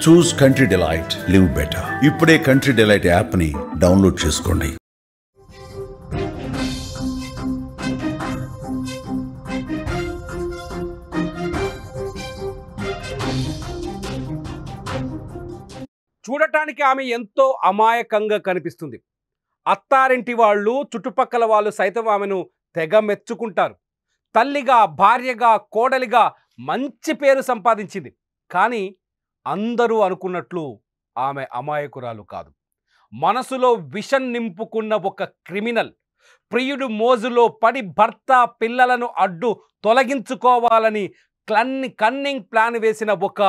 చూస్ country delight, live better. ఇప్పుడే country delight యాప్ని download చేసుకోండి. చూడటానికి ఆమె ఎంతో అమాయకంగా కనిపిస్తుంది. అత్తారింటి వాళ్ళు, చుట్టుపక్కల వాళ్ళు సైతం ఆమెను తెగ మెచ్చుకుంటారు. తల్లిగా, భార్యగా, కోడలిగా మంచి పేరు సంపాదించింది. కానీ అందరూ అనుకున్నట్లు ఆమె అమాయకురాలు కాదు. మనసులో విషం నింపుకున్న ఒక క్రిమినల్. ప్రియుడు మోజులో పడి భర్త, పిల్లలను అడ్డు తొలగించుకోవాలని కన్నింగ్ ప్లాన్ వేసిన ఒక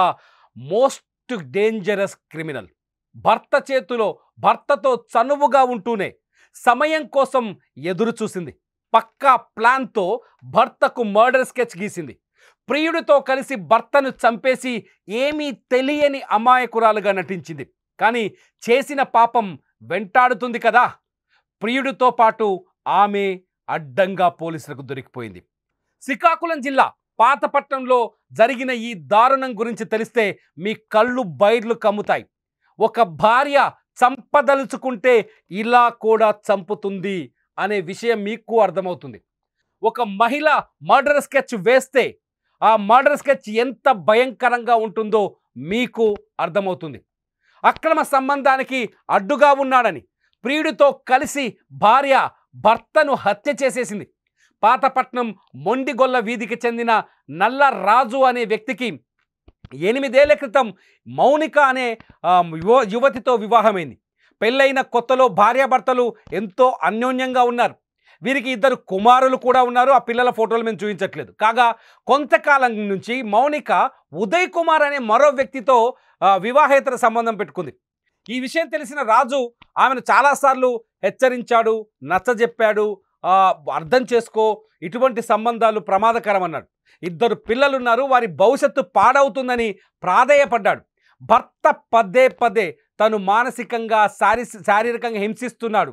మోస్ట్ డేంజరస్ క్రిమినల్. భర్త చేతిలో, భర్తతో చనువుగా ఉంటూనే సమయం కోసం ఎదురు చూసింది. పక్కా ప్లాన్తో భర్తకు మర్డర్ స్కెచ్ గీసింది. ప్రియుడితో కలిసి భర్తను చంపేసి ఏమీ తెలియని అమాయకురాలుగా నటించింది. కానీ చేసిన పాపం వెంటాడుతుంది కదా. ప్రియుడితో పాటు ఆమె అడ్డంగా పోలీసులకు దొరికిపోయింది. శ్రీకాకుళం జిల్లా పాతపట్నంలో జరిగిన ఈ దారుణం గురించి తెలిస్తే మీ కళ్ళు బైర్లు కమ్ముతాయి. ఒక భార్య చంపదలుచుకుంటే ఇలా కూడా చంపుతుంది అనే విషయం మీకు అర్థమవుతుంది. ఒక మహిళ మర్డర్ స్కెచ్ వేస్తే ఆ మర్డర్ స్కెచ్ ఎంత భయంకరంగా ఉంటుందో మీకు అర్థమవుతుంది. అక్రమ సంబంధానికి అడ్డుగా ఉన్నాడని ప్రియుడితో కలిసి భార్య భర్తను హత్య చేసేసింది. పాతపట్నం మొండిగొల్ల వీధికి చెందిన నల్ల రాజు అనే వ్యక్తికి 8 ఏళ్ల క్రితం మౌనిక అనే యువతితో వివాహమైంది. పెళ్ళైన కొత్తలో భార్యాభర్తలు ఎంతో అన్యోన్యంగా ఉన్నారు. వీరికి 2 కుమారులు కూడా ఉన్నారు. ఆ పిల్లల ఫోటోలు మేము చూపించట్లేదు. కాగా కొంతకాలం నుంచి మౌనిక ఉదయ్ కుమార్ అనే మరో వ్యక్తితో వివాహేతర సంబంధం పెట్టుకుంది. ఈ విషయం తెలిసిన రాజు ఆమెను చాలాసార్లు హెచ్చరించాడు, నచ్చజెప్పాడు. అర్థం చేసుకో, ఇటువంటి సంబంధాలు ప్రమాదకరం అన్నాడు. 2 పిల్లలున్నారు, వారి భవిష్యత్తు పాడవుతుందని ప్రాధేయపడ్డాడు. భర్త పదే పదే తను మానసికంగా శారీరకంగా హింసిస్తున్నాడు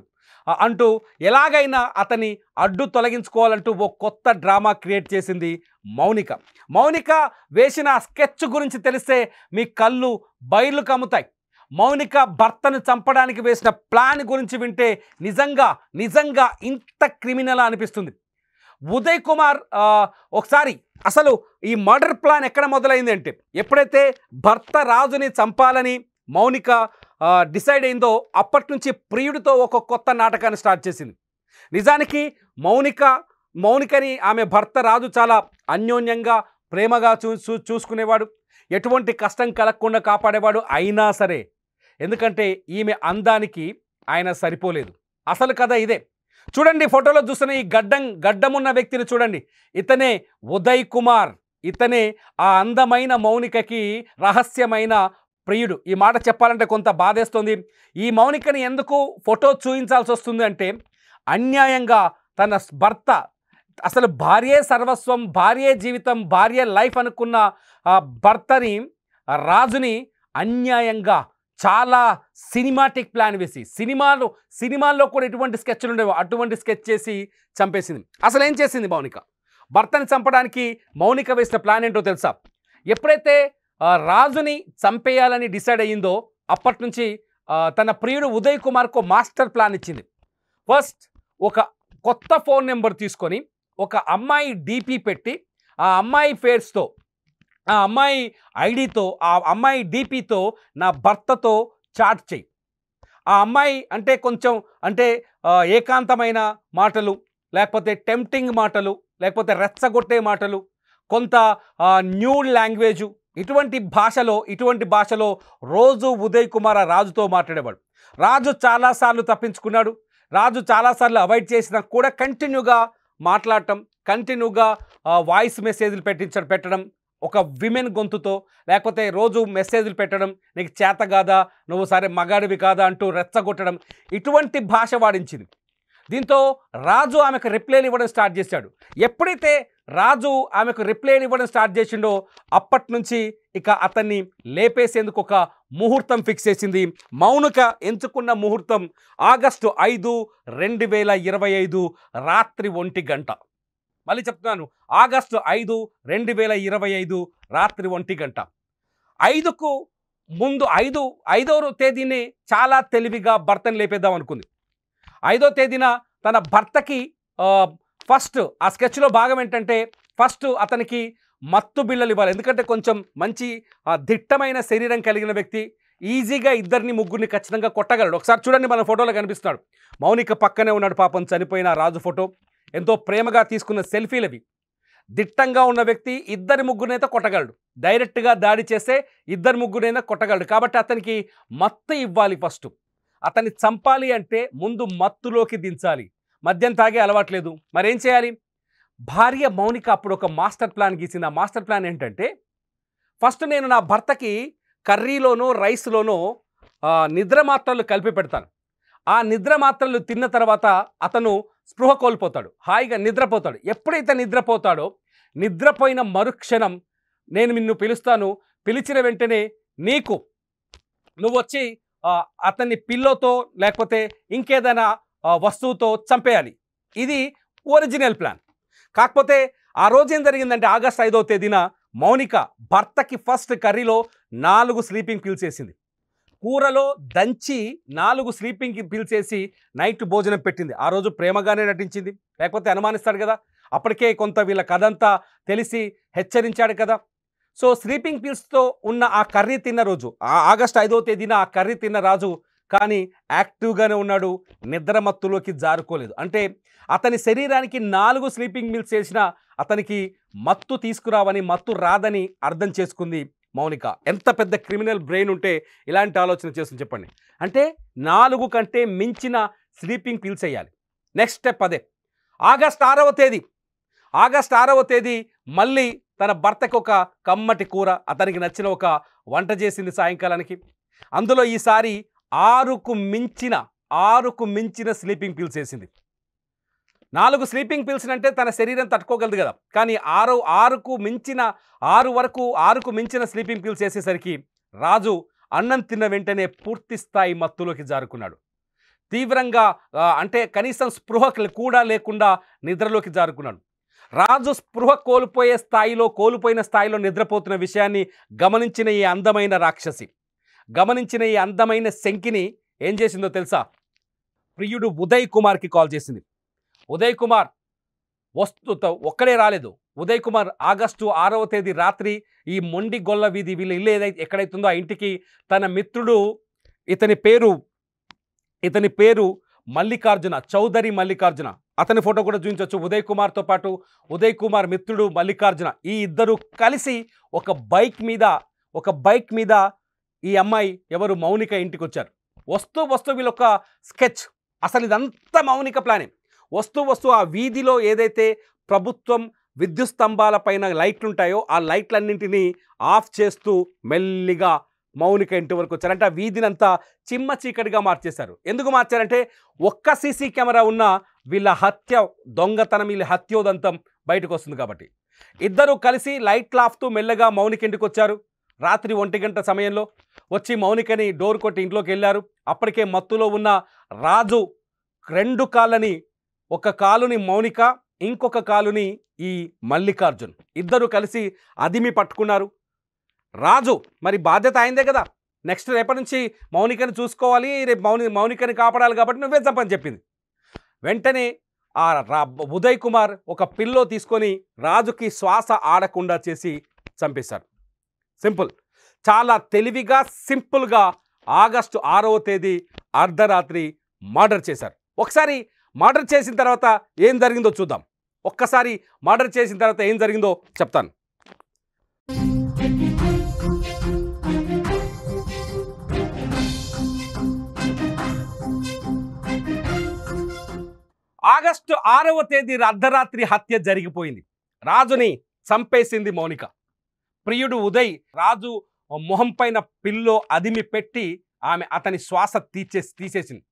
అంటూ ఎలాగైనా అతని అడ్డు తొలగించుకోవాలంటూ ఓ కొత్త డ్రామా క్రియేట్ చేసింది మౌనిక. మౌనిక వేసిన స్కెచ్ గురించి తెలిస్తే మీ కళ్ళు బైర్లు కమ్ముతాయి. మౌనిక భర్తను చంపడానికి వేసిన ప్లాన్ గురించి వింటే నిజంగా ఇంత క్రిమినల్ అనిపిస్తుంది. ఉదయ్ కుమార్ ఒకసారి అసలు ఈ మర్డర్ ప్లాన్ ఎక్కడ మొదలైంది అంటే, ఎప్పుడైతే భర్త రాజుని చంపాలని మౌనిక డిసైడ్ అయిందో అప్పటి నుంచి ప్రియుడితో ఒక కొత్త నాటకాన్ని స్టార్ట్ చేసింది. నిజానికి మౌనికని ఆమె భర్త రాజు చాలా అన్యోన్యంగా ప్రేమగా చూసుకునేవాడు. ఎటువంటి కష్టం కలగకుండా కాపాడేవాడు. అయినా సరే, ఎందుకంటే ఈమె అందానికి ఆయన సరిపోలేదు. అసలు కథ ఇదే. చూడండి, ఫోటోలో చూస్తున్న ఈ గడ్డమున్న వ్యక్తిని చూడండి. ఇతనే ఉదయ్ కుమార్. ఇతనే ఆ అందమైన మౌనికకి రహస్యమైన ప్రియుడు. ఈ మాట చెప్పాలంటే కొంత బాధేస్తుంది. ఈ మౌనికని ఎందుకు ఫోటో చూపించాల్సి వస్తుంది అంటే, అన్యాయంగా తన భర్త, అసలు భార్యే సర్వస్వం, భార్యే జీవితం, భార్య లైఫ్ అనుకున్న భర్తని, రాజుని అన్యాయంగా చాలా సినిమాటిక్ ప్లాన్ వేసి, సినిమాల్లో కూడా ఎటువంటి స్కెచ్లు ఉండేవో అటువంటి స్కెచ్ చేసి చంపేసింది. అసలు ఏం చేసింది మౌనిక? భర్తని చంపడానికి మౌనిక వేసిన ప్లాన్ ఏంటో తెలుసా? ఎప్పుడైతే రాజుని చంపేయాలని డిసైడ్ అయ్యిందో అప్పటి నుంచి తన ప్రియుడు ఉదయ్ కుమార్కు మాస్టర్ ప్లాన్ ఇచ్చింది. ఫస్ట్ ఒక కొత్త ఫోన్ నెంబర్ తీసుకొని ఒక అమ్మాయి డీపీ పెట్టి ఆ అమ్మాయి ఫేస్తో, ఆ అమ్మాయి ఐడితో, ఆ అమ్మాయి డీపీతో నా భర్తతో చాట్ చెయ్యి. ఆ అమ్మాయి అంటే కొంచెం ఏకాంతమైన మాటలు, లేకపోతే టెంప్టింగ్ మాటలు, లేకపోతే రెచ్చగొట్టే మాటలు, కొంత న్యూడ్ లాంగ్వేజు, ఇటువంటి భాషలో రోజు ఉదయ్ కుమార్ రాజుతో మాట్లాడేవాడు. రాజు చాలాసార్లు తప్పించుకున్నాడు. రాజు చాలాసార్లు అవాయిడ్ చేసినా కూడా కంటిన్యూగా మాట్లాడటం, కంటిన్యూగా వాయిస్ మెసేజ్లు పెట్టడం, ఒక విమెన్ గొంతుతో, లేకపోతే రోజు మెసేజ్లు పెట్టడం, నీకు చేత కాదా, నువ్వు సరే మగాడివి కాదా అంటూ రెచ్చగొట్టడం, ఇటువంటి భాష వాడించింది. దీంతో రాజు ఆమెకు రిప్లైలు ఇవ్వడం స్టార్ట్ చేశాడు. ఎప్పుడైతే రాజు ఆమెకు రిప్లైలు ఇవ్వడం స్టార్ట్ చేసిండో అప్పటి నుంచి ఇక అతన్ని లేపేసేందుకు ఒక ముహూర్తం ఫిక్స్ చేసింది. మౌనిక ఎంచుకున్న ముహూర్తం ఆగస్టు 5, 2025 రాత్రి 1 గంట. మళ్ళీ చెప్తున్నాను, ఆగస్టు 5, 2025 రాత్రి 1 గంట. 5కు ముందు ఐదవ తేదీని చాలా తెలివిగా భర్తని లేపేద్దాం అనుకుంది. 5వ తేదీన తన భర్తకి ఫస్ట్ ఆ స్కెచ్లో భాగం ఏంటంటే ఫస్ట్ అతనికి మత్తు బిళ్ళలు ఇవ్వాలి. ఎందుకంటే కొంచెం మంచి దిట్టమైన శరీరం కలిగిన వ్యక్తి ఈజీగా ఇద్దరిని ముగ్గురిని ఖచ్చితంగా కొట్టగలడు. ఒకసారి చూడండి, మన ఫోటోలో కనిపిస్తున్నాడు. మౌనిక పక్కనే ఉన్నాడు పాపం, చనిపోయిన రాజు ఫోటో. ఎంతో ప్రేమగా తీసుకున్న సెల్ఫీలు అవి. దిట్టంగా ఉన్న వ్యక్తి ఇద్దరి ముగ్గురినైతే కొట్టగలడు. డైరెక్ట్గా దాడి చేస్తే ఇద్దరు ముగ్గురైనా కొట్టగలడు. కాబట్టి అతనికి మత్తు ఇవ్వాలి. ఫస్ట్ అతన్ని చంపాలి అంటే ముందు మత్తులోకి దించాలి. మద్యం తాగే అలవాట్లేదు, మరేం చేయాలి? భార్య మౌనిక అప్పుడు ఒక మాస్టర్ ప్లాన్ గీసింది. ఆ మాస్టర్ ప్లాన్ ఏంటంటే ఫస్ట్ నేను నా భర్తకి కర్రీలోనో రైస్లోనో నిద్ర మాత్రలు కలిపి పెడతాను. ఆ నిద్ర మాత్రలు తిన్న తర్వాత అతను స్పృహ కోల్పోతాడు, హాయిగా నిద్రపోతాడు. ఎప్పుడైతే నిద్రపోతాడో నిద్రపోయిన మరుక్షణం నేను నిన్ను పిలుస్తాను, పిలిచిన వెంటనే నువ్వు వచ్చి అతన్ని పిల్లోతో లేకపోతే ఇంకేదైనా వస్తువుతో చంపేయాలి. ఇది ఒరిజినల్ ప్లాన్. కాకపోతే ఆ రోజు ఏం జరిగిందంటే ఆగస్టు 5వ తేదీన మౌనిక భర్తకి ఫస్ట్ కర్రీలో 4 స్లీపింగ్ పిల్స్ వేసింది. కూరలో దంచి 4 స్లీపింగ్ పిల్స్ వేసి నైట్ భోజనం పెట్టింది. ఆ రోజు ప్రేమగానే నటించింది, లేకపోతే అనుమానిస్తాడు కదా. అప్పటికే కొంత వీళ్ళ కథంతా తెలిసి హెచ్చరించాడు కదా. సో స్లీపింగ్ పిల్స్తో ఉన్న ఆ కర్రీ తిన్న రోజు ఆగస్టు 5వ తేదీన ఆ కర్రీ తిన్న రాజు కానీ యాక్టివ్గానే ఉన్నాడు, నిద్రమత్తులోకి జారుకోలేదు. అంటే అతని శరీరానికి 4 స్లీపింగ్ మిల్స్ చేసినా అతనికి మత్తు తీసుకురావని, మత్తు రాదని అర్థం చేసుకుంది మౌనిక. ఎంత పెద్ద క్రిమినల్ బ్రెయిన్ ఉంటే ఇలాంటి ఆలోచన చేస్తుంది చెప్పండి. అంటే 4 కంటే మించిన స్లీపింగ్ పిల్స్ వేయాలి. నెక్స్ట్ స్టెప్ అదే. ఆగస్టు 6వ తేదీ మళ్ళీ తన భర్తకు ఒక కమ్మటి కూర, అతనికి నచ్చిన ఒక వంట చేసింది సాయంకాలానికి. అందులో ఈసారి 6కు మించిన స్లీపింగ్ పిల్స్ వేసింది. 4 స్లీపింగ్ పిల్స్ అంటే తన శరీరం తట్టుకోగలదు కదా. కానీ 6కు మించిన స్లీపింగ్ పిల్స్ వేసేసరికి రాజు అన్నం తిన్న వెంటనే పూర్తి స్థాయి మత్తులోకి జారుకున్నాడు. తీవ్రంగా అంటే కనీసం స్పృహ కూడా లేకుండా నిద్రలోకి జారుకున్నాడు. రాజు స్పృహ కోల్పోయిన స్థాయిలో నిద్రపోతున్న విషయాన్ని గమనించిన ఈ అందమైన రాక్షసి, గమనించిన ఈ అందమైన శంకిని ఏం చేసిందో తెలుసా? ప్రియుడు ఉదయ్ కుమార్కి కాల్ చేసింది. ఉదయ్ కుమార్ ఒక్కడే రాలేదు. ఉదయ్ కుమార్ ఆగస్టు 6వ తేదీ రాత్రి ఈ మొండి గొల్ల వీధి వీళ్ళ ఇల్లు ఎక్కడైతుందో ఆ ఇంటికి తన మిత్రుడు, ఇతని పేరు మల్లికార్జున, చౌదరి మల్లికార్జున. అతని ఫోటో కూడా చూపించవచ్చు. ఉదయ్ కుమార్తో పాటు ఉదయ్ కుమార్ మిత్రుడు మల్లికార్జున, ఈ ఇద్దరు కలిసి ఒక బైక్ మీద ఈ అమ్మాయి ఎవరు మౌనిక ఇంటికి వచ్చారు. వస్తూ వీళ్ళొక స్కెచ్. అసలు ఇదంతా మౌనిక ప్లానే. వస్తూ ఆ వీధిలో ఏదైతే ప్రభుత్వం విద్యుత్ స్తంభాల పైన లైట్లు ఉంటాయో ఆ లైట్లన్నింటినీ ఆఫ్ చేస్తూ మెల్లిగా మౌనిక ఇంటి వరకు వచ్చారు. అంటే ఆ వీధినంతా చిమ్మ చీకటిగా మార్చేశారు. ఎందుకు మార్చారంటే ఒక్క సీసీ కెమెరా ఉన్న వీళ్ళ దొంగతనం, వీళ్ళ హత్యోదంతం బయటకు వస్తుంది కాబట్టి. ఇద్దరు కలిసి లైట్లు ఆఫ్తూ మెల్లగా మౌనిక ఇంటికి వచ్చారు. రాత్రి 1 గంట సమయంలో వచ్చి మౌనికని డోర్ కొట్టి ఇంట్లోకి వెళ్ళారు. అప్పటికే మత్తులో ఉన్న రాజు 2 కాళ్ళని, ఒక కాలుని మౌనిక, ఇంకొక కాలుని ఈ మల్లికార్జున్ ఇద్దరు కలిసి అదిమి పట్టుకున్నారు. రాజు మరి బాధ్యత అయిందే కదా, నెక్స్ట్ రేపటి నుంచి మౌనికని చూసుకోవాలి, రేపు మౌనికని కాపాడాలి కాబట్టి నువ్వే చంపని చెప్పింది. వెంటనే ఆ ఉదయ్ కుమార్ ఒక పిల్లో తీసుకొని రాజుకి శ్వాస ఆడకుండా చేసి చంపేశారు. సింపుల్, చాలా తెలివిగా సింపుల్గా ఆగస్టు 6వ తేదీ అర్ధరాత్రి మర్డర్ చేశారు. ఒకసారి మర్డర్ చేసిన తర్వాత ఏం జరిగిందో చూద్దాం. ఒక్కసారి మర్డర్ చేసిన తర్వాత ఏం జరిగిందో చెప్తాను. ఆగస్టు 6వ తేదీ అర్ధరాత్రి హత్య జరిగిపోయింది. రాజుని చంపేసింది మౌనిక. ప్రియుడు ఉదయ్ రాజు మొహం పైన పిల్లో అదిమి పెట్టి అతని శ్వాస తీసేసింది.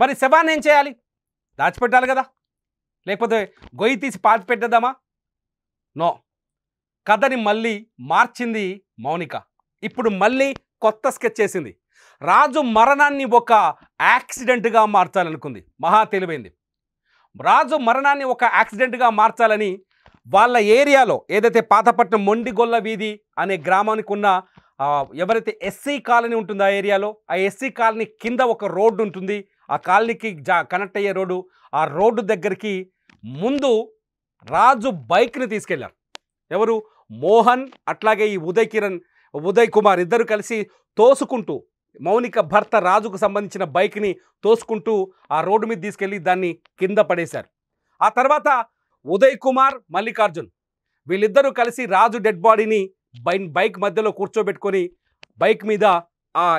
మరి శవాన్ని ఏం చేయాలి? దాచిపెట్టాలి కదా, లేకపోతే గొయ్యి తీసి పాతి పెట్టేద్దామా? నో, కథని మళ్ళీ మార్చింది మౌనిక. ఇప్పుడు మళ్ళీ కొత్త స్కెచ్ చేసింది. రాజు మరణాన్ని ఒక యాక్సిడెంట్గా మార్చాలనుకుంది. మహా తెలివైంది. రాజు మరణాన్ని ఒక యాక్సిడెంట్గా మార్చాలని వాళ్ళ ఏరియాలో ఏదైతే పాతపట్నం మొండిగొల్ల వీధి అనే గ్రామానికి ఉన్న ఎవరైతే ఎస్సీ కాలనీ ఉంటుందో ఆ ఏరియాలో, ఆ ఎస్సీ కాలనీ కింద ఒక రోడ్డు ఉంటుంది. ఆ కాలనీకి కనెక్ట్ అయ్యే రోడ్డు, ఆ రోడ్డు దగ్గరికి ముందు రాజు బైక్ని తీసుకెళ్లారు. ఎవరు? మోహన్ అట్లాగే ఈ ఉదయ్ కుమార్ ఇద్దరు కలిసి తోసుకుంటూ మౌనిక భర్త రాజుకు సంబంధించిన బైక్ని తోసుకుంటూ ఆ రోడ్డు మీద తీసుకెళ్ళి దాన్ని కింద పడేశారు. ఆ తర్వాత ఉదయ్ కుమార్, మల్లికార్జున్ వీళ్ళిద్దరూ కలిసి రాజు డెడ్ బాడీని బైక్ మధ్యలో కూర్చోబెట్టుకొని బైక్ మీద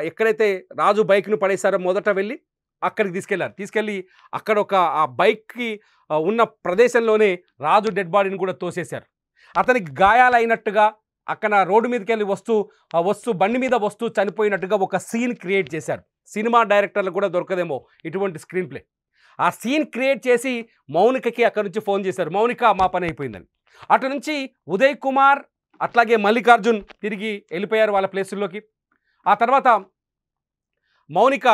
ఎక్కడైతే రాజు బైక్ను పడేశారో మొదట వెళ్ళి అక్కడికి తీసుకెళ్ళి అక్కడ ఆ బైక్కి ఉన్న ప్రదేశంలోనే రాజు డెడ్ బాడీని కూడా తోసేశారు. అతనికి గాయాలైనట్టుగా అక్కడ రోడ్డు మీదకి వెళ్ళి వస్తూ బండి మీద వస్తూ చనిపోయినట్టుగా ఒక సీన్ క్రియేట్ చేశారు. సినిమా డైరెక్టర్లు కూడా దొరకదేమో ఇటువంటి స్క్రీన్ ప్లే. ఆ సీన్ క్రియేట్ చేసి మౌనికకి అక్కడి నుంచి ఫోన్ చేశారు. మౌనిక, మా పని అయిపోయిందని. అటు నుంచి ఉదయ్ కుమార్ అట్లాగే మల్లికార్జున్ తిరిగి వెళ్ళిపోయారు వాళ్ళ ప్లేసుల్లోకి. ఆ తర్వాత మౌనిక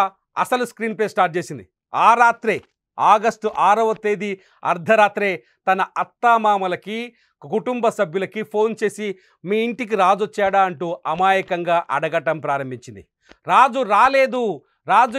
అసలు స్క్రీన్ ప్లే స్టార్ట్ చేసింది. ఆ రాత్రే ఆగస్టు 6వ తేదీ అర్ధరాత్రే తన అత్తామామలకి, కుటుంబ సభ్యులకి ఫోన్ చేసి మీ ఇంటికి రాజు వచ్చాడా అంటూ అమాయకంగా అడగటం ప్రారంభించింది. రాజు రాలేదు, రాజు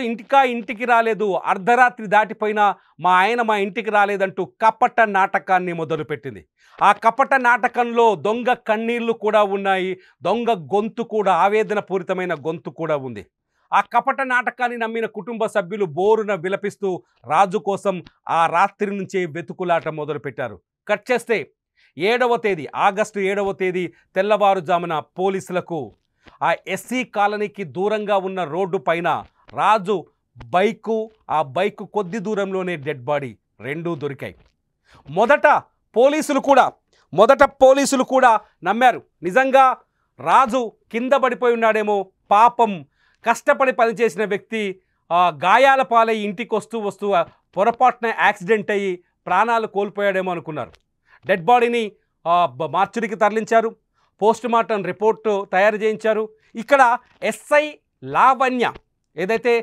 ఇంటికి రాలేదు, అర్ధరాత్రి దాటిపోయినా మా ఆయన మా ఇంటికి రాలేదంటూ కపట నాటకాన్ని మొదలుపెట్టింది. ఆ కపట నాటకంలో దొంగ కన్నీళ్లు కూడా ఉన్నాయి, దొంగ గొంతు కూడా, ఆవేదన పూరితమైన గొంతు కూడా ఉంది. ఆ కపట నాటకాన్ని నమ్మిన కుటుంబ సభ్యులు బోరున విలపిస్తూ రాజు కోసం ఆ రాత్రి నుంచే వెతుకులాట మొదలుపెట్టారు. కట్ చేస్తే ఆగస్టు 7వ తేదీ తెల్లవారుజామున పోలీసులకు ఆ ఎస్సీ కాలనీకి దూరంగా ఉన్న రోడ్డు పైన రాజు ఆ బైకు కొద్ది దూరంలోనే డెడ్ బాడీ రెండూ దొరికాయి. మొదట పోలీసులు కూడా నమ్మారు, నిజంగా రాజు కింద పడిపోయి ఉన్నాడేమో, పాపం కష్టపడి పనిచేసిన వ్యక్తి గాయాల పాలై ఇంటికి వస్తూ పొరపాటున యాక్సిడెంట్ అయ్యి ప్రాణాలు కోల్పోయాడేమో అనుకున్నారు. డెడ్ బాడీని మార్చురికి తరలించారు, పోస్ట్ మార్టం రిపోర్టు తయారు చేయించారు. ఇక్కడ ఎస్ఐ లావణ్య, ఏదైతే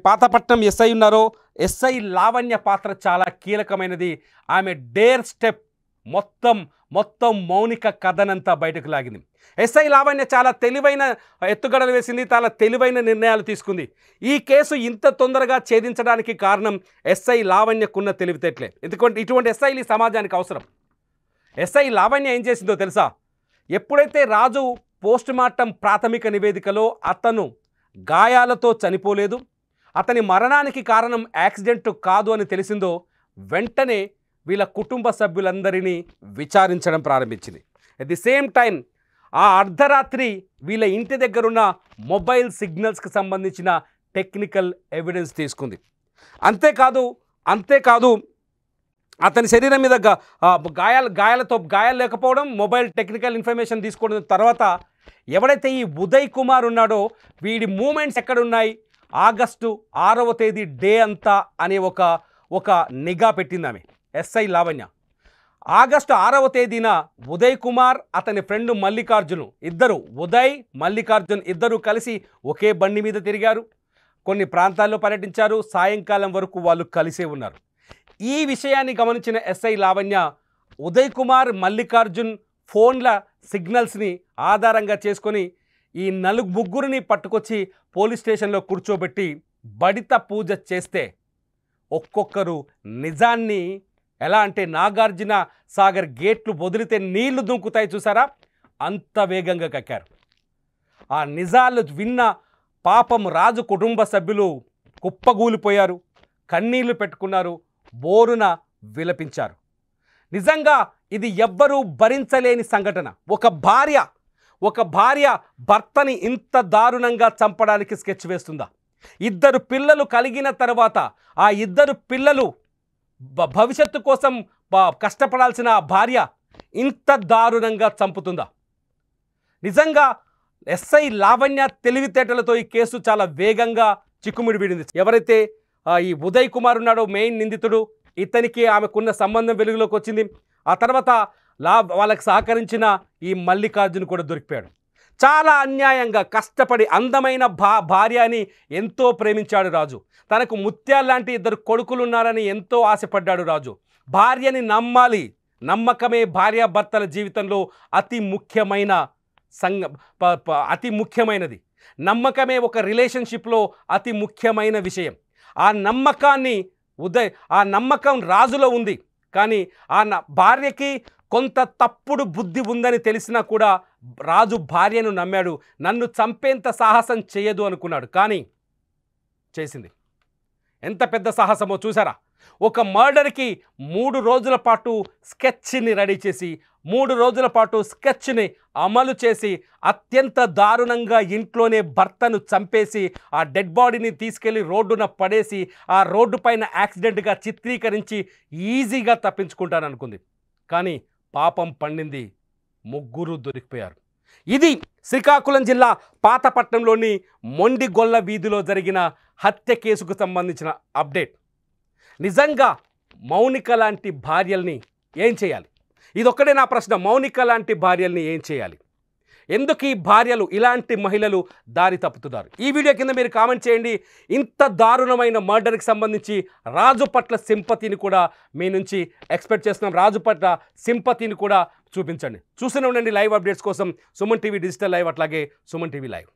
పాతపట్నం ఎస్ఐ ఉన్నారో ఎస్ఐ లావణ్య పాత్ర చాలా కీలకమైనది. ఆమె డేర్ స్టెప్ మొత్తం మౌనిక కథనంతా బయటకు లాగింది. ఎస్ఐ లావణ్య చాలా తెలివైన ఎత్తుగడలు వేసింది, చాలా తెలివైన నిర్ణయాలు తీసుకుంది. ఈ కేసు ఇంత తొందరగా ఛేదించడానికి కారణం ఎస్ఐ లావణ్యకున్న తెలివితేటలే. ఎందుకంటే ఇటువంటి ఎస్ఐలు ఈ సమాజానికి అవసరం. ఎస్ఐ లావణ్య ఏం చేసిందో తెలుసా? ఎప్పుడైతే రాజు పోస్ట్ మార్టం ప్రాథమిక నివేదికలో అతను గాయాలతో చనిపోలేదు, అతని మరణానికి కారణం యాక్సిడెంట్ కాదు అని తెలిసిందో వెంటనే వీళ్ళ కుటుంబ సభ్యులందరినీ విచారించడం ప్రారంభించింది. అట్ ది సేమ్ టైం ఆ అర్ధరాత్రి వీళ్ళ ఇంటి దగ్గరున్న మొబైల్ సిగ్నల్స్కి సంబంధించిన టెక్నికల్ ఎవిడెన్స్ తీసుకుంది. అంతేకాదు అతని శరీరం మీద గాయాలు లేకపోవడం, మొబైల్ టెక్నికల్ ఇన్ఫర్మేషన్ తీసుకోవడం, తర్వాత ఎవడైతే ఈ ఉదయ్ కుమార్ ఉన్నాడో వీడి మూమెంట్స్ ఎక్కడున్నాయి, ఆగస్టు 6వ తేదీ డే అంతా అనే ఒక నిఘా పెట్టింది ఆమె ఎస్ఐ లావణ్య. ఆగస్టు 6వ తేదీన ఉదయ్ కుమార్ అతని ఫ్రెండ్ మల్లికార్జున్ ఇద్దరు కలిసి ఒకే బండి మీద తిరిగారు, కొన్ని ప్రాంతాల్లో పర్యటించారు, సాయంకాలం వరకు వాళ్ళు కలిసే ఉన్నారు. ఈ విషయాన్ని గమనించిన ఎస్ఐ లావణ్య ఉదయ్ కుమార్, మల్లికార్జున్ ఫోన్ల సిగ్నల్స్ని ఆధారంగా చేసుకొని ఈ ముగ్గురిని పట్టుకొచ్చి పోలీస్ స్టేషన్లో కూర్చోబెట్టి బడిత పూజ చేస్తే ఒక్కొక్కరు నిజాన్ని, ఎలా అంటే నాగార్జున సాగర్ గేట్లు వదిలితే నీళ్లు దుంకుతాయి చూసారా, అంత వేగంగా కక్కారు. ఆ నిజాలు విన్న పాపం రాజు కుటుంబ సభ్యులు కుప్పగూలిపోయారు, కన్నీళ్లు పెట్టుకున్నారు, బోరున విలపించారు. నిజంగా ఇది ఎవ్వరూ భరించలేని సంఘటన. ఒక భార్య భర్తని ఇంత దారుణంగా చంపడానికి స్కెచ్ వేస్తుందా? 2 పిల్లలు కలిగిన తర్వాత ఆ 2 పిల్లలు భవిష్యత్తు కోసం కష్టపడాల్సిన ఆ భార్య ఇంత దారుణంగా చంపుతుందా? నిజంగా ఎస్ఐ లావణ్య తెలివితేటలతో ఈ కేసు చాలా వేగంగా చిక్కుముడి వీడింది. ఎవరైతే ఈ ఉదయ్ కుమార్ ఉన్నాడో మెయిన్ నిందితుడు, ఇతనికి ఆమెకున్న సంబంధం వెలుగులోకి వచ్చింది. ఆ తర్వాత వాళ్ళకి సహకరించిన ఈ మల్లికార్జున్ కూడా దొరికిపోయాడు. చాలా అన్యాయంగా కష్టపడి అందమైన భార్యని ఎంతో ప్రేమించాడు రాజు. తనకు ముత్యాల్లాంటి 2 కొడుకులు ఉన్నారని ఎంతో ఆశపడ్డాడు రాజు. భార్యని నమ్మాలి, నమ్మకమే భార్యాభర్తల జీవితంలో అతి ముఖ్యమైన అతి ముఖ్యమైనది. నమ్మకమే ఒక రిలేషన్షిప్లో అతి ముఖ్యమైన విషయం. ఆ నమ్మకం రాజులో ఉంది. కానీ భార్యకి కొంత తప్పుడు బుద్ధి ఉందని తెలిసినా కూడా రాజు భార్యను నమ్మాడు. నన్ను చంపేంత సాహసం చేయదు అనుకున్నాడు, కానీ చేసింది. ఎంత పెద్ద సాహసమో చూసారా? ఒక మర్డర్కి 3 రోజుల పాటు స్కెచ్ని రెడీ చేసి 3 రోజుల పాటు స్కెచ్ని అమలు చేసి అత్యంత దారుణంగా ఇంట్లోనే భర్తను చంపేసి ఆ డెడ్ బాడీని తీసుకెళ్లి రోడ్డున పడేసి ఆ రోడ్డు పైన యాక్సిడెంట్గా చిత్రీకరించి ఈజీగా తప్పించుకుంటాననుకుంది. కానీ పాపం పండింది, 3 దొరికిపోయారు. ఇది శ్రీకాకుళం జిల్లా పాతపట్నంలోని మొండిగొల్ల వీధిలో జరిగిన హత్య కేసుకు సంబంధించిన అప్డేట్. నిజంగా మౌనిక లాంటి భార్యల్ని ఏం చేయాలి? ఇదొక్కడే నా ప్రశ్న. మౌనిక లాంటి భార్యల్ని ఏం చేయాలి? ఎందుకు ఈ భార్యలు, ఇలాంటి మహిళలు దారి తప్పుతున్నారు? ఈ వీడియో కింద మీరు కామెంట్ చేయండి. ఇంత దారుణమైన మర్డర్కి సంబంధించి రాజు పట్ల సింపతిని కూడా మీ నుంచి ఎక్స్పెక్ట్ చేస్తున్నాం. రాజు పట్ల సింపతిని కూడా చూపించండి. చూస్తూనే ఉండండి లైవ్ అప్డేట్స్ కోసం సుమన్ టీవీ డిజిటల్ లైవ్, అట్లాగే సుమన్ టీవీ లైవ్.